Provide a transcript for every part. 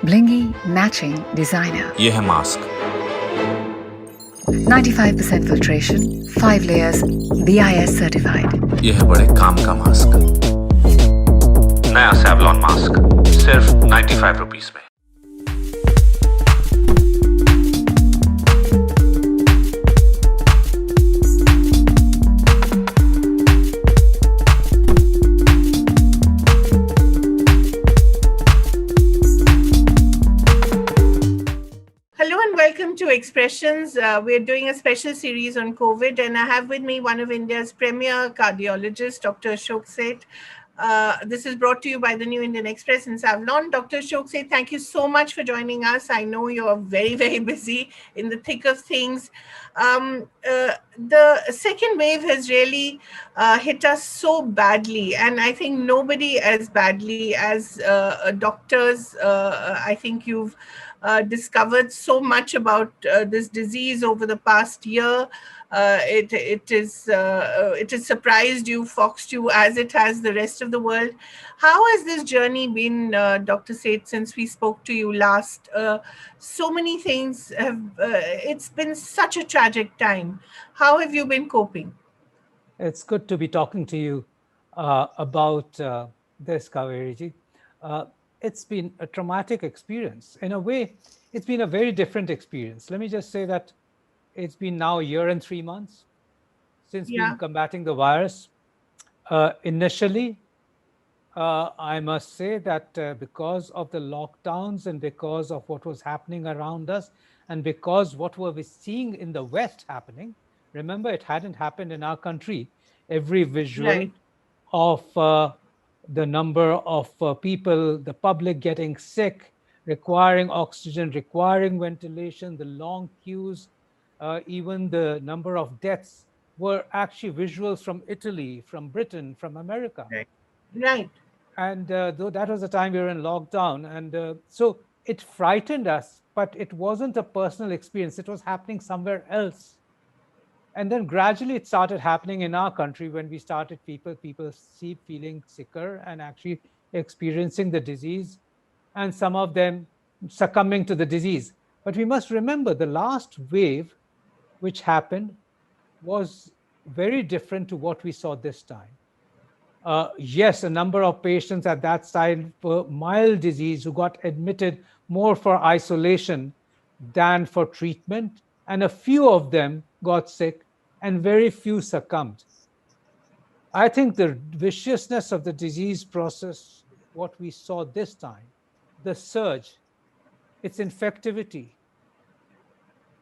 Blingy matching designer. ये है mask 95% filtration, 5 layers, BIS certified. ये है बड़े काम का मास्क नया सैवलॉन मास्क सिर्फ 95 रुपीस में Welcome to Expressions. We're doing a special series on COVID, and I have with me one of India's premier cardiologists, Dr. Ashok Seth. This is brought to you by the New Indian Express in Savlon. Dr. Ashok Seth, thank you so much for joining us. I know you're very, very busy in the thick of things. The second wave has really hit us so badly, and I think nobody as badly as doctors. I think you've discovered so much about this disease over the past year. It has surprised you, foxed you, as it has the rest of the world. How has this journey been, Dr. Seth, since we spoke to you last? So many things have. It's been such a tragic time. How have you been coping? It's good to be talking to you about this, Kaveriji. It's been a traumatic experience. In a way, it's been a very different experience. Let me just say that it's been now a year and 3 months since we've been combating the virus. Initially, I must say that because of the lockdowns and because of what was happening around us and because what were we seeing in the West happening, remember, it hadn't happened in our country. Every visual of the number of people, the public getting sick, requiring oxygen, requiring ventilation, the long queues, even the number of deaths were actually visuals from Italy, from Britain, from America. Right. And though that was the time we were in lockdown. And so it frightened us, but it wasn't a personal experience. It was happening somewhere else. And then gradually it started happening in our country when we started people feeling sicker and actually experiencing the disease, and some of them succumbing to the disease. But we must remember the last wave which happened was very different to what we saw this time. Yes, a number of patients at that time for mild disease who got admitted more for isolation than for treatment, and a few of them got sick and very few succumbed. I think the viciousness of the disease process, what we saw this time, the surge, its infectivity,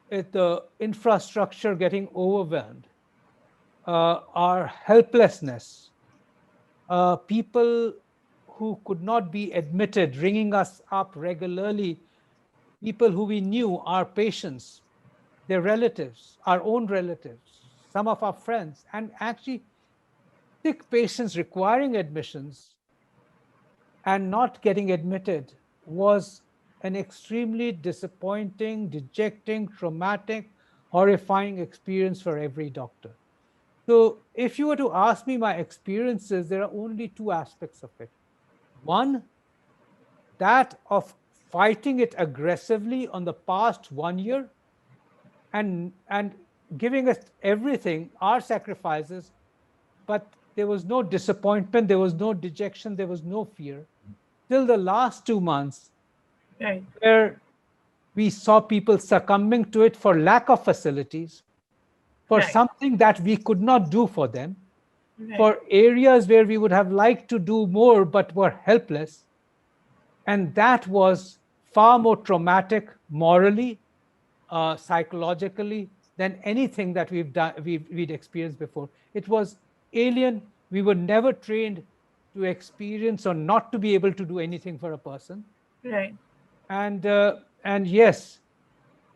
the infrastructure getting overwhelmed, our helplessness, people who could not be admitted, ringing us up regularly, people who we knew, our patients, their relatives, our own relatives, some of our friends, and actually sick patients requiring admissions and not getting admitted was an extremely disappointing, dejecting, traumatic, horrifying experience for every doctor. So if you were to ask me my experiences, there are only two aspects of it. One, that of fighting it aggressively on the past 1 year and giving us everything, our sacrifices, but there was no disappointment, there was no dejection, there was no fear, till the last 2 months, where we saw people succumbing to it for lack of facilities, for something that we could not do for them, for areas where we would have liked to do more but were helpless. And that was far more traumatic morally, psychologically, than anything that we'd experienced before. It was alien. We were never trained to experience or not to be able to do anything for a person. Right. And yes,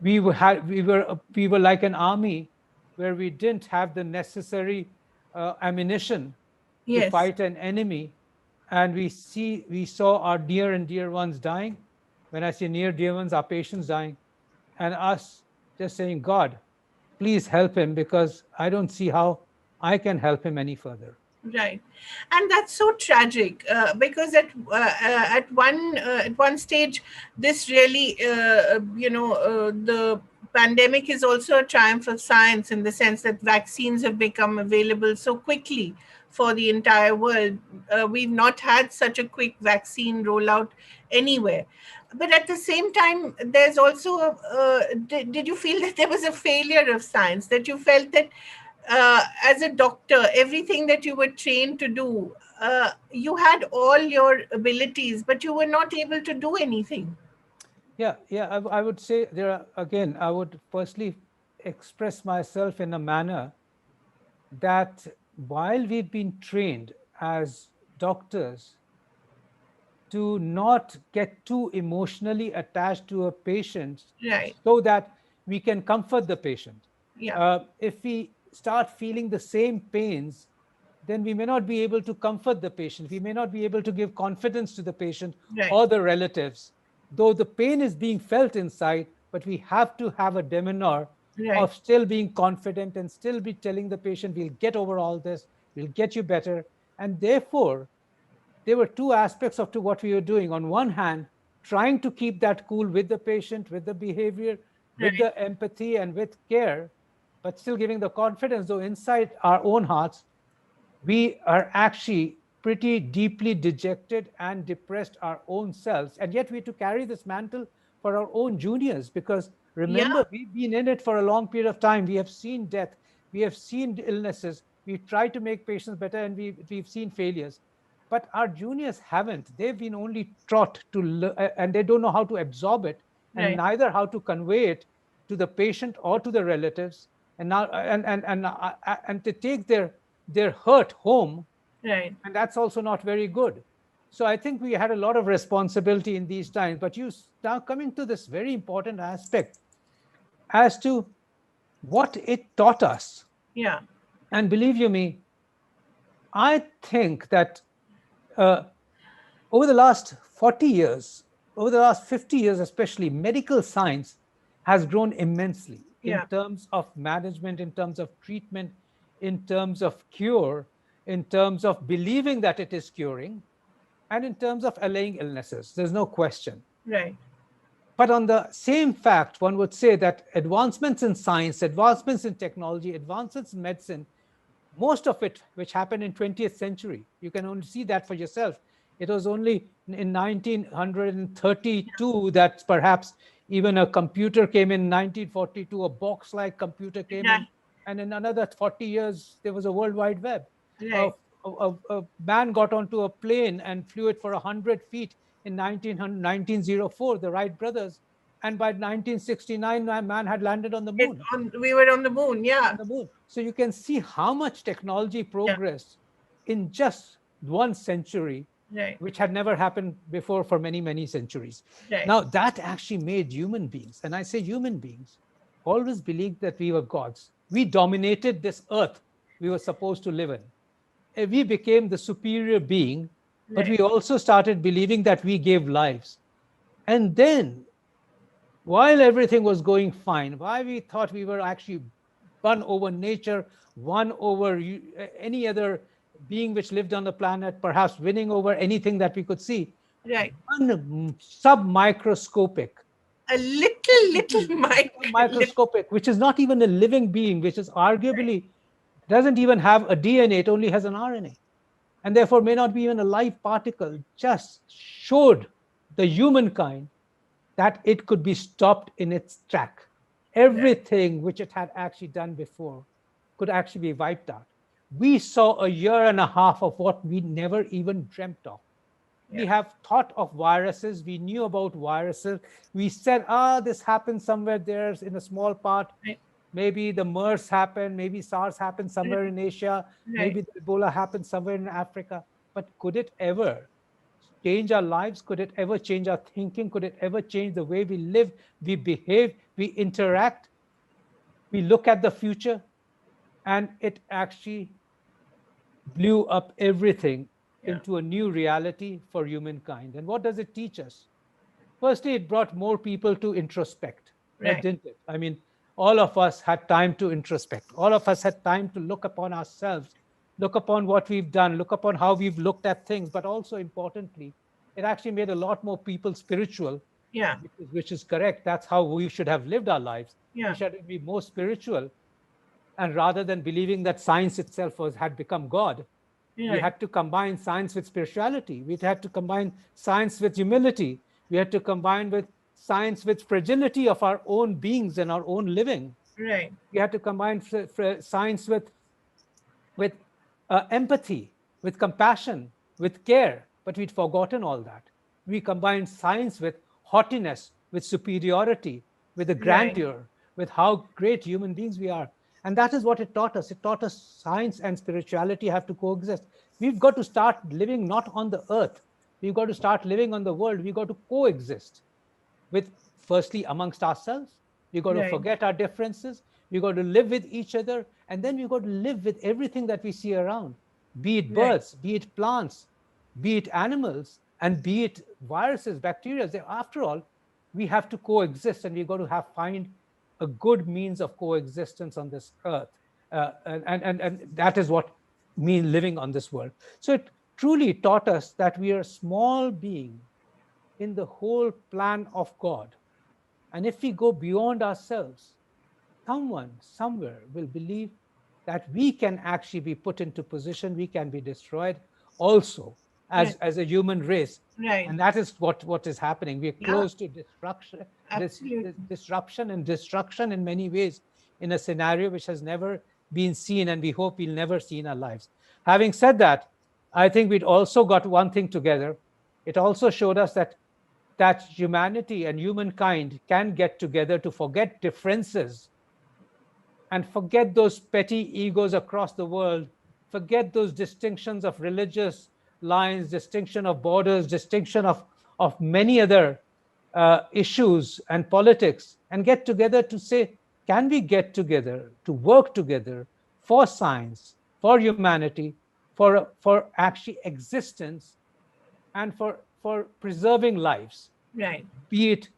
we were like an army where we didn't have the necessary ammunition to fight an enemy, and we saw our near and dear ones dying. When I say near dear ones, our patients dying, and us just saying, God, please help him, because I don't see how I can help him any further. Right, and that's so tragic because at one stage, this really the pandemic is also a triumph of science in the sense that vaccines have become available so quickly for the entire world. We've not had such a quick vaccine rollout anywhere. But at the same time, there's also did you feel that there was a failure of science, that you felt that as a doctor, everything that you were trained to do, you had all your abilities, but you were not able to do anything? Yeah. I would say there are, again, I would firstly express myself in a manner that while we've been trained as doctors to not get too emotionally attached to a patient Right. so that we can comfort the patient. Yeah. If we start feeling the same pains, then we may not be able to comfort the patient. We may not be able to give confidence to the patient Right. or the relatives, though the pain is being felt inside, but we have to have a demeanor Right. of still being confident and still be telling the patient, we'll get over all this, we'll get you better. And therefore, there were two aspects of to what we were doing. On one hand, trying to keep that cool with the patient, with the behavior, with Right. the empathy and with care, but still giving the confidence, though inside our own hearts we are actually pretty deeply dejected and depressed our own selves. And yet we have to carry this mantle for our own juniors, because Yeah. remember, we've been in it for a long period of time. We have seen death, we have seen illnesses, we try to make patients better, and we've seen failures. But our juniors haven't. They've been only taught to, and they don't know how to absorb it, and Right. neither how to convey it to the patient or to the relatives. And now, and to take their hurt home, Right. and that's also not very good. So I think we had a lot of responsibility in these times. But you now coming to this very important aspect as to what it taught us. Yeah. And believe you me, I think that uh, over the last 40 years, over the last 50 years especially, medical science has grown immensely in Yeah. terms of management, in terms of treatment, in terms of cure, in terms of believing that it is curing, and in terms of allaying illnesses. There's no question. Right. But on the same fact, one would say that advancements in science, advancements in technology, advancements in medicine, most of it which happened in 20th century, you can only see that for yourself. It was only in 1932 that perhaps even a computer came in. 1942 a box-like computer came in, Right. and in another 40 years there was a world wide web. a, Right. a man got onto a plane and flew it for 100 feet in 1904, the Wright brothers, and by 1969 man had landed on the moon. We were on the moon. On Yeah. the moon. So you can see how much technology Yeah. progressed in just one century, Right. which had never happened before for many, many centuries. Right. Now, that actually made human beings, and I say human beings, always believed that we were gods. We dominated this earth we were supposed to live in. We became the superior being, but we Right. also started believing that we gave lives. And then, while everything was going fine, why we thought we were actually one over nature, one over any other being which lived on the planet, perhaps winning over anything that we could see, Right. one submicroscopic, A little mic. microscopic, which is not even a living being, which is arguably doesn't even have a DNA, it only has an RNA, and therefore may not be even a live particle, just showed the humankind that it could be stopped in its track. Everything which it had actually done before could actually be wiped out. We saw a year and a half of what we never even dreamt of. We Yeah. have thought of viruses. We knew about viruses. We said, this happened somewhere there in a small part. Right. Maybe the MERS happened. Maybe SARS happened somewhere in Asia. Right. Maybe the Ebola happened somewhere in Africa. But could it ever change our lives? Could it ever change our thinking? Could it ever change the way we live, we behave, we interact, we look at the future? And it actually blew up everything Yeah. into a new reality for humankind. And what does it teach us? Firstly, it brought more people to introspect, Right. didn't it? I mean, all of us had time to introspect. All of us had time to look upon ourselves look upon what we've done, look upon how we've looked at things, but also importantly, it actually made a lot more people spiritual, Yeah. which is correct. That's how we should have lived our lives. Yeah. We should be more spiritual. And rather than believing that science itself had become God, we Right. had to combine science with spirituality. We had to combine science with humility. We had to combine with science with fragility of our own beings and our own living. Right. We had to combine science with empathy, with compassion, with care, but we'd forgotten all that. We combined science with haughtiness, with superiority, with the Right. grandeur, with how great human beings we are. And that is what it taught us. It taught us science and spirituality have to coexist. We've got to start living not on the earth. We've got to start living on the world. We've got to coexist with, firstly, amongst ourselves. We've got to Right. forget our differences. We've got to live with each other. And then we've got to live with everything that we see around, be it Right. birds, be it plants, be it animals, and be it viruses, bacteria. After all, we have to coexist, and we've got to find a good means of coexistence on this earth. And that is what means living on this world. So it truly taught us that we are a small being in the whole plan of God. And if we go beyond ourselves, someone somewhere will believe that we can actually be put into position, we can be destroyed also as a human race. Right. And that is what is happening. We're Yeah. close to disruption, Absolutely. disruption and destruction in many ways, in a scenario which has never been seen, and we hope we'll never see in our lives. Having said that, I think we'd also got one thing together. It also showed us that humanity and humankind can get together to forget differences and forget those petty egos across the world, forget those distinctions of religious lines, distinction of borders, distinction of many other issues and politics, and get together to say, can we get together to work together for science, for humanity, for actually existence, and for preserving lives? Right. Be it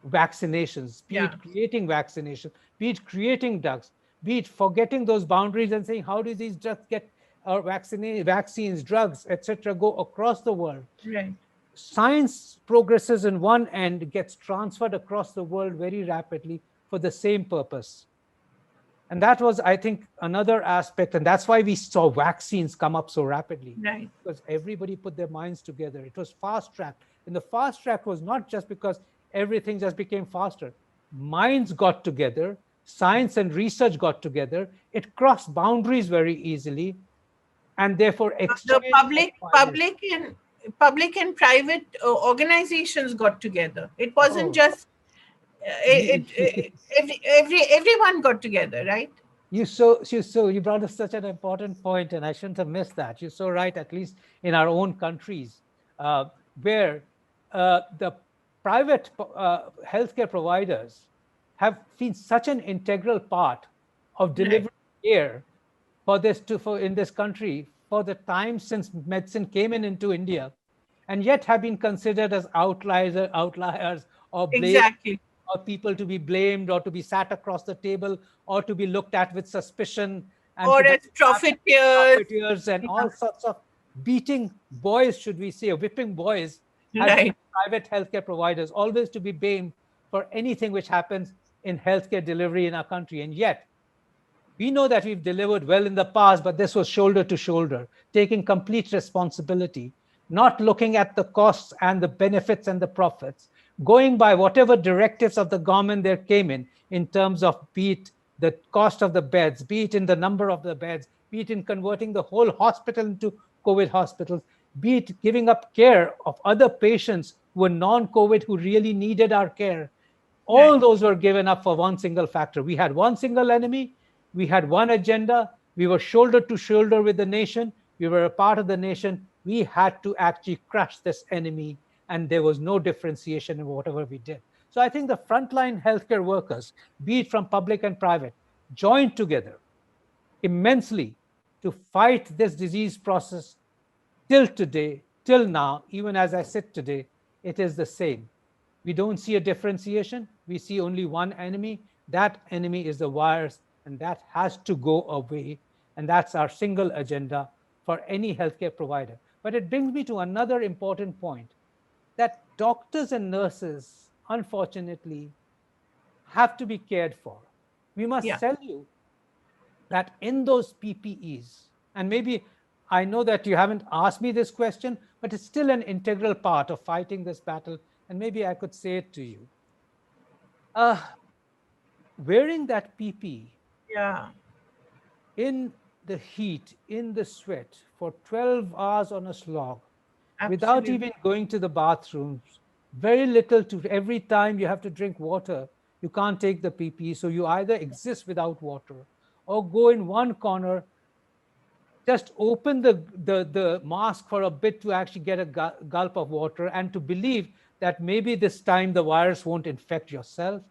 vaccinations, be Yeah. it creating vaccinations, be it creating drugs, be it forgetting those boundaries and saying, how do these drugs get, or vaccines, drugs, etc., go across the world? Right. Science progresses in one end, gets transferred across the world very rapidly for the same purpose. And that was, I think, another aspect. And that's why we saw vaccines come up so rapidly. Right. Because everybody put their minds together. It was fast track. And the fast track was not just because everything just became faster. Minds got together, science and research got together. It crossed boundaries very easily. And therefore, The exchange public and private organizations got together. It wasn't Oh. just everyone got together, right? You brought us such an important point, and I shouldn't have missed that. You're so right, at least in our own countries, where the private healthcare providers have been such an integral part of delivering care in this country for the time since medicine came into India, and yet have been considered as outliers or blamed, Exactly. or people to be blamed, or to be sat across the table, or to be looked at with suspicion, and Or to as be profiteers. and all sorts of beating boys, should we say, or whipping boys, had Right. private healthcare providers, always to be blamed for anything which happens in healthcare delivery in our country. And yet, we know that we've delivered well in the past, but this was shoulder to shoulder, taking complete responsibility, not looking at the costs and the benefits and the profits, going by whatever directives of the government there came in terms of, be it the cost of the beds, be it in the number of the beds, be it in converting the whole hospital into COVID hospitals, be it giving up care of other patients who were non-COVID, who really needed our care. All those were given up for one single factor. We had one single enemy. We had one agenda. We were shoulder to shoulder with the nation. We were a part of the nation. We had to actually crush this enemy, and there was no differentiation in whatever we did. So I think the frontline healthcare workers, be it from public and private, joined together immensely to fight this disease process till today, till now. Even as I sit today, it is the same. We don't see a differentiation. We see only one enemy. That enemy is the virus, and that has to go away. And that's our single agenda for any healthcare provider. But it brings me to another important point, that doctors and nurses, unfortunately, have to be cared for. We must Yeah. tell you that in those PPEs, and maybe I know that you haven't asked me this question, but it's still an integral part of fighting this battle, and maybe I could say it to you. Wearing that PPE Yeah. in the heat, in the sweat, for 12 hours on a slog, without Absolutely. even going to the bathrooms, very little to every time you have to drink water, you can't take the PPE. So you either exist without water or go in one corner, just open the mask for a bit to actually get a gulp of water and to believe that maybe this time the virus won't infect yourself.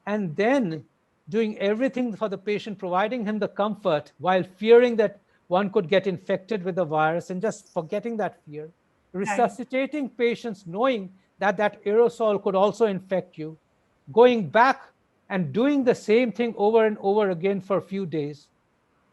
And then doing everything for the patient, providing him the comfort while fearing that one could get infected with the virus and just forgetting that fear, Right. resuscitating patients knowing that that aerosol could also infect you, going back and doing the same thing over and over again for a few days,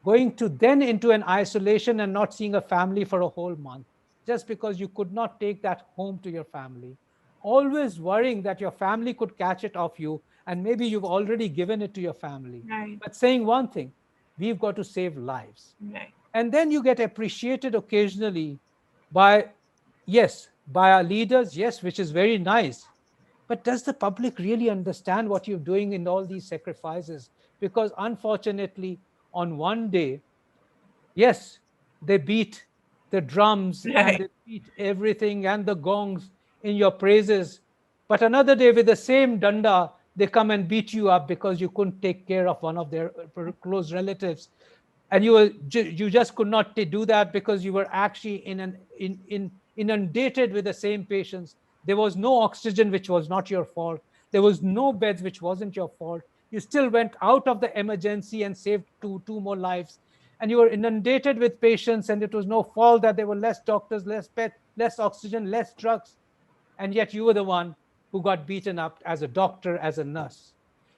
going to then into an isolation and not seeing a family for a whole month just because you could not take that home to your family, always worrying that your family could catch it off you and maybe you've already given it to your family, Right. but saying one thing: we've got to save lives. Right. And then you get appreciated occasionally by, yes, by our leaders, yes, which is very nice. But does the public really understand what you're doing in all these sacrifices? Because unfortunately, on one day, yes, they beat the drums and Right. they beat everything and the gongs in your praises. But another day, with the same danda, they come and beat you up because you couldn't take care of one of their close relatives, and you just could not do that because you were actually inundated with the same patients. There was no oxygen, which was not your fault. There was no beds, which wasn't your fault. You still went out of the emergency and saved two more lives. And you were inundated with patients, and it was no fault that there were less doctors, less beds, less oxygen, less drugs. And yet you were the one who got beaten up as a doctor, as a nurse.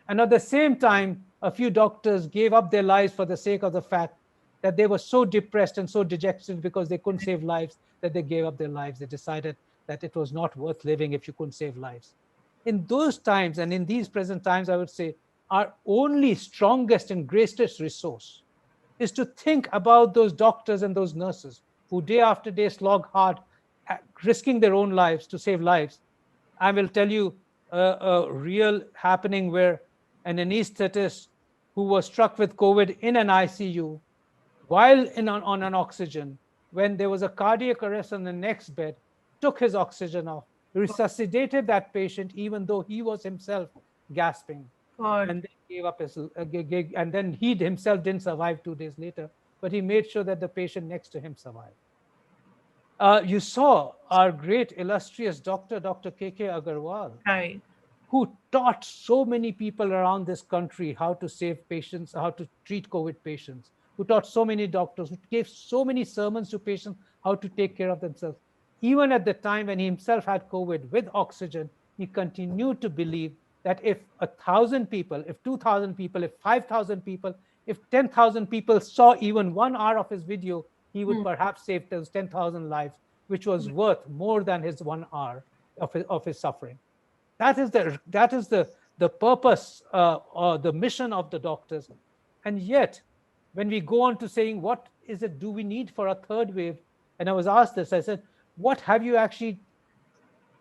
And at the same time, a few doctors gave up their lives for the sake of the fact that they were so depressed and so dejected because they couldn't save lives, that they gave up their lives. They decided that it was not worth living if you couldn't save lives. In those times and in these present times, I would say our only strongest and greatest resource is to think about those doctors and those nurses who day after day slog hard, risking their own lives to save lives. I will tell you a real happening where an anesthetist who was struck with COVID in an ICU while on an oxygen, when there was a cardiac arrest on the next bed, took his oxygen off, resuscitated that patient, even though he was himself gasping, God. and then gave up his, and then he himself didn't survive 2 days later, but he made sure that the patient next to him survived. You saw our great illustrious doctor, Dr. K.K. Agarwal, Right. who taught so many people around this country how to save patients, how to treat COVID patients, who taught so many doctors, who gave so many sermons to patients how to take care of themselves. Even at the time when he himself had COVID with oxygen, he continued to believe that if 1,000 people, if 2,000 people, if 5,000 people, if 10,000 people saw even 1 hour of his video, he would Hmm. perhaps save those 10,000 lives, which was worth more than his 1 hour of his suffering. That is the purpose or the mission of the doctors. And yet, when we go on to saying what is it do we need for a third wave, and I was asked this, I said, what have you actually,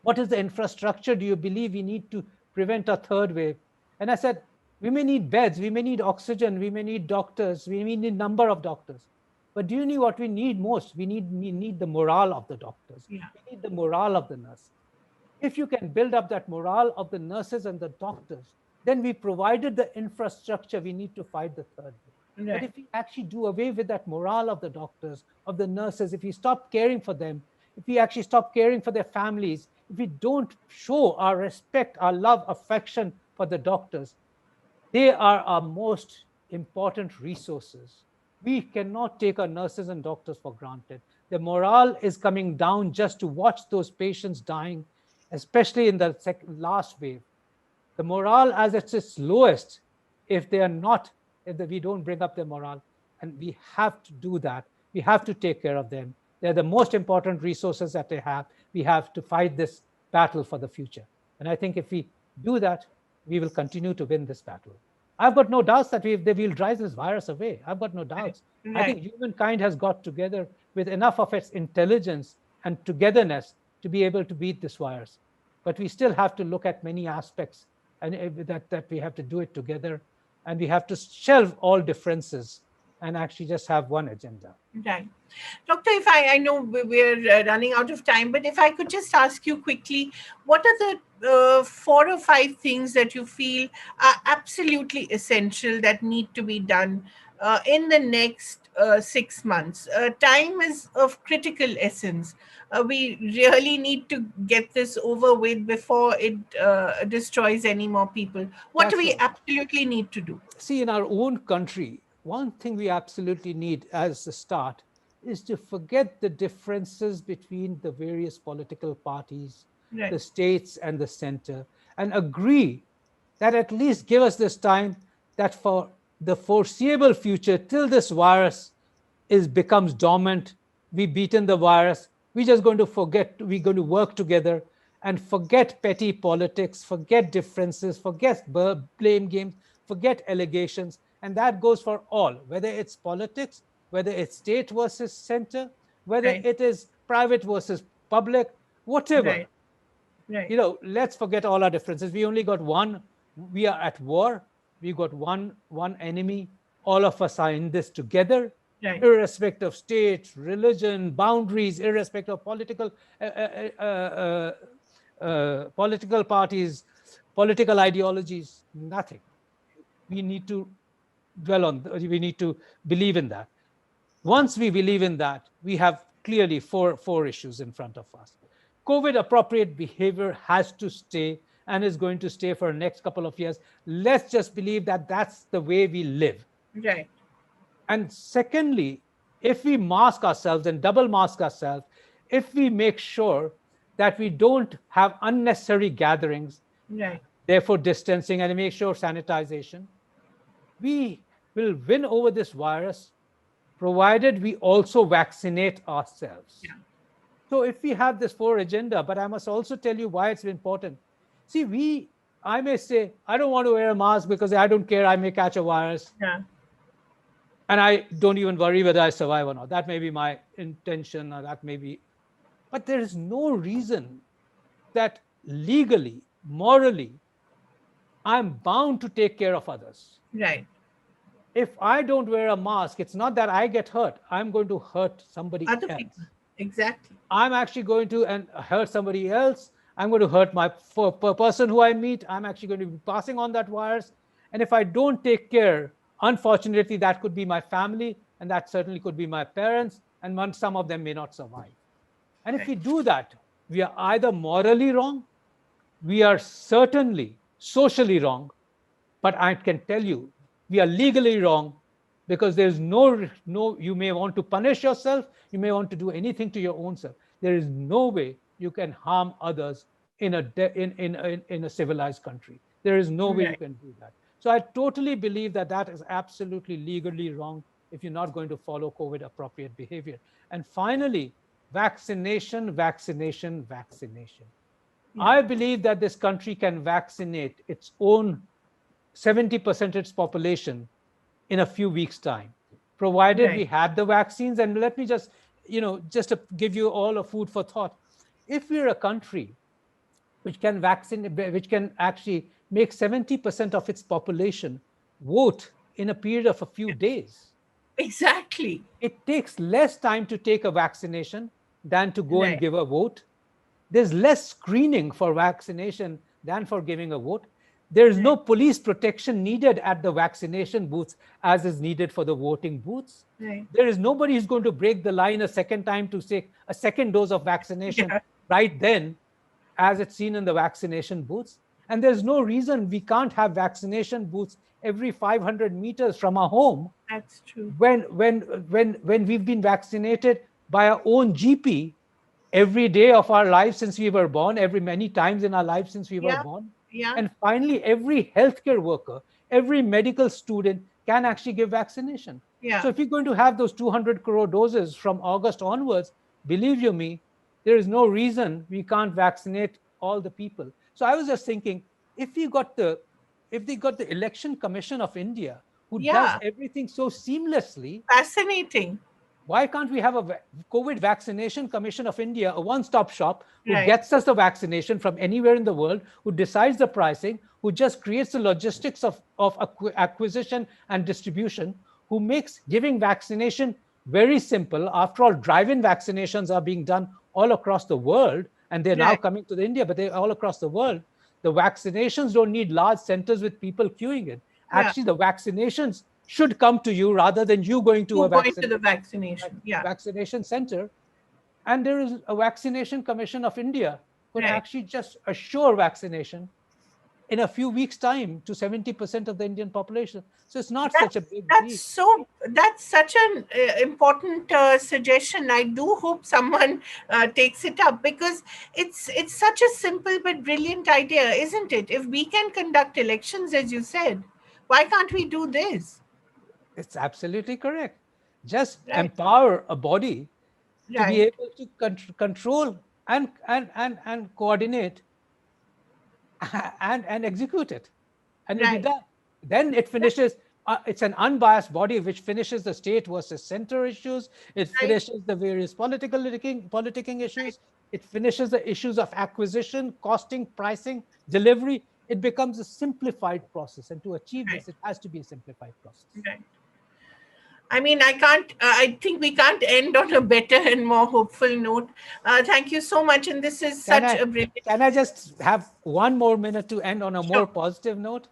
what is the infrastructure do you believe we need to prevent a third wave? And I said, we may need beds, we may need oxygen, we may need doctors, we may need number of doctors. But do you know what we need most? We need the morale of the doctors. Yeah. We need the morale of the nurse. If you can build up that morale of the nurses and the doctors, then we provided the infrastructure we need to fight the third wave. But Right. if we actually do away with that morale of the doctors, of the nurses, if we stop caring for them, if we actually stop caring for their families, if we don't show our respect, our love, affection for the doctors, they are our most important resources. We cannot take our nurses and doctors for granted. The morale is coming down just to watch those patients dying, especially in the last wave. The morale as it's its lowest, if they are not, if we don't bring up their morale, and we have to do that. We have to take care of them. They're the most important resources that they have. We have to fight this battle for the future. And I think if we do that, we will continue to win this battle. I've got no doubts that they will drive this virus away. I've got no doubts. I think humankind has got together with enough of its intelligence and togetherness to be able to beat this virus. But we still have to look at many aspects, and that we have to do it together, and we have to shelve all differences and actually just have one agenda. Right. Doctor, if I know we're running out of time, but if I could just ask you quickly, what are the 4 or 5 things that you feel are absolutely essential that need to be done in the next 6 months? Time is of critical essence. We really need to get this over with before it destroys any more people. What do we absolutely need to do? See, in our own country, one thing we absolutely need as a start is to forget the differences between the various political parties, the states and the center, and agree that at least give us this time, that for the foreseeable future, till this virus becomes dormant, we've beaten the virus, we're just going to we're going to work together and forget petty politics, forget differences, forget blame games, forget allegations. And that goes for all, whether it's politics, whether it's state versus center, whether it is private versus public, whatever. Let's forget all our differences. We only got one. We are at war. We got one enemy. All of us are in this together, irrespective of state, religion, boundaries, irrespective of political parties, political ideologies, nothing. We need to we need to believe in that. Once we believe in that, we have clearly four issues in front of us. COVID appropriate behavior has to stay and is going to stay for the next couple of years. Let's just believe that that's the way we live. Right. And secondly, if we mask ourselves and double mask ourselves, if we make sure that we don't have unnecessary gatherings, therefore distancing, and make sure sanitization, we will win over this virus, provided we also vaccinate ourselves. So if we have this 4 agenda, but I must also tell you why it's important. See, I may say, I don't want to wear a mask because I don't care, I may catch a virus. And I don't even worry whether I survive or not. That may be my intention, or that may be, but there is no reason that legally, morally, I'm bound to take care of others. Right. If I don't wear a mask, it's not that I get hurt. I'm going to hurt somebody else. People. Exactly. I'm actually going to hurt somebody else. I'm going to hurt my person who I meet. I'm actually going to be passing on that virus. And if I don't take care, unfortunately, that could be my family, and that certainly could be my parents, and some of them may not survive. And if we do that, we are either morally wrong, we are certainly socially wrong, but I can tell you, we are legally wrong, because there's no, you may want to punish yourself, you may want to do anything to your own self. There is no way you can harm others in a civilized country. There is no way you can do that. So I totally believe that that is absolutely legally wrong if you're not going to follow COVID appropriate behavior. And finally, vaccination. I believe that this country can vaccinate its own 70% of its population in a few weeks' time, provided we have the vaccines. And let me just, just to give you all a food for thought. If we're a country which can which can actually make 70% of its population vote in a period of a few days. Exactly. It takes less time to take a vaccination than to go and give a vote. There's less screening for vaccination than for giving a vote. There's no police protection needed at the vaccination booths as is needed for the voting booths. There is nobody who's going to break the line a second time to take a second dose of vaccination right then, as it's seen in the vaccination booths. And there's no reason we can't have vaccination booths every 500 meters from our home. That's true. When we've been vaccinated by our own GP every day of our lives since we were born, many times in our lives since we were born. And finally, every healthcare worker, every medical student can actually give vaccination. Yeah. So if you're going to have those 200 crore doses from August onwards, believe you me, there is no reason we can't vaccinate all the people. So I was just thinking, if they got the Election Commission of India, who does Yeah. everything so seamlessly, Fascinating. why can't we have a COVID Vaccination Commission of India, a one-stop shop who Right. gets us the vaccination from anywhere in the world, who decides the pricing, who just creates the logistics of acquisition and distribution, who makes giving vaccination very simple. After all, drive-in vaccinations are being done all across the world, and they're now Right. coming to India, but they're all across the world. The vaccinations don't need large centers with people queuing in. Yeah. Actually, the vaccinations should come to you rather than you going to a Going to the vaccination. Yeah. vaccination center. And there is a Vaccination Commission of India could Right. actually just assure vaccination in a few weeks' time to 70% of the Indian population. So it's not such a big deal. That's such an important suggestion. I do hope someone takes it up, because it's such a simple but brilliant idea, isn't it? If we can conduct elections, as you said, why can't we do this? It's absolutely correct. Just Right. empower a body to be Right. able to control and coordinate and execute it. And it'll be Right. done. Then it finishes. It's an unbiased body which finishes the state versus center issues. It Right. finishes the various politicking issues. It finishes the issues of acquisition, costing, pricing, delivery. It becomes a simplified process. And to achieve Right. this, it has to be a simplified process. Right. I mean, I think we can't end on a better and more hopeful note. Thank you so much. And this is Can such I- a brilliant, Can I just have one more minute to end on a more Sure. positive note?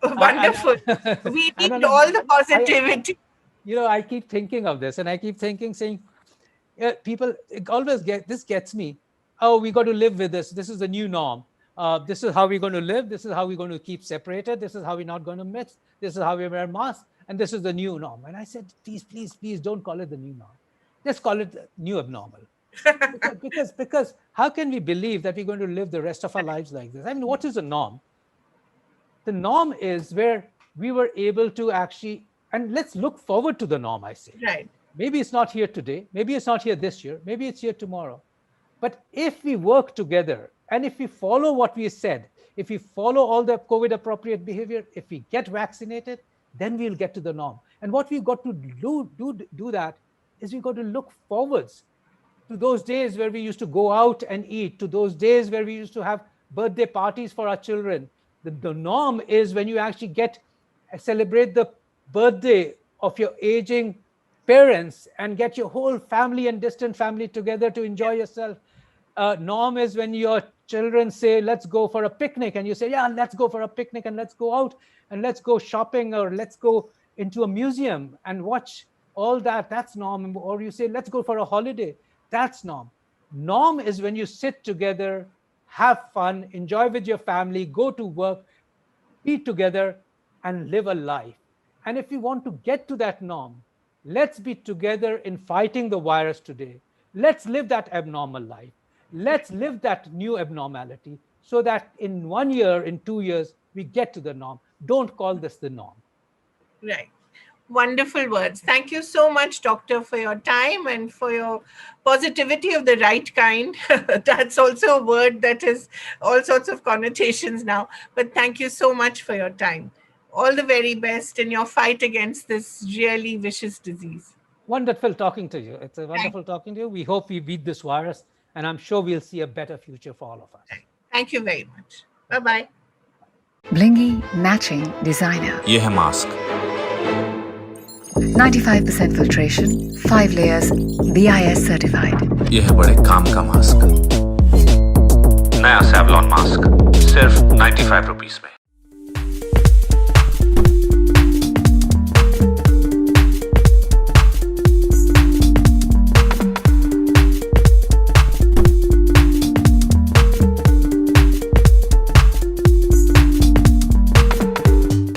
wonderful. We I need don't know. all the positivity. I keep thinking of this, and I keep saying, people always gets me. Oh, we got to live with this. This is the new norm. This is how we're going to live. This is how we're going to keep separated. This is how we're not going to mix. This is how we wear masks. And this is the new norm. And I said, please don't call it the new norm. Just call it the new abnormal. because how can we believe that we're going to live the rest of our lives like this? I mean, what is the norm? The norm is where we were able to actually, and let's look forward to the norm, I say. Right. Maybe it's not here today. Maybe it's not here this year. Maybe it's here tomorrow. But if we work together and if we follow what we said, if we follow all the COVID appropriate behavior, if we get vaccinated, then we'll get to the norm. And what we've got to do that is we've got to look forwards to those days where we used to go out and eat, to those days where we used to have birthday parties for our children. The norm is when you actually celebrate the birthday of your aging parents and get your whole family and distant family together to enjoy yourself. Norm is when your children say, let's go for a picnic. And you say, yeah, let's go for a picnic and let's go out and let's go shopping or let's go into a museum and watch all that. That's norm. Or you say, let's go for a holiday. That's norm. Norm is when you sit together, have fun, enjoy with your family, go to work, be together and live a life. And if we want to get to that norm, let's be together in fighting the virus today. Let's live that abnormal life. Let's live that new abnormality so that in 1 year, in 2 years, we get to the norm. Don't call this the norm. Right. Wonderful words. Thank you so much, Doctor, for your time and for your positivity of the right kind. That's also a word that has all sorts of connotations now. But thank you so much for your time. All the very best in your fight against this really vicious disease. Wonderful talking to you. It's a wonderful talking to you. We hope we beat this virus, and I'm sure we'll see a better future for all of us. Thank you very much. Bye-bye. Blingy Matching Designer. ये है mask 95% filtration, 5 layers, BIS certified. ये है बड़े काम का mask नया Savlon mask सिर्फ 95 rupees में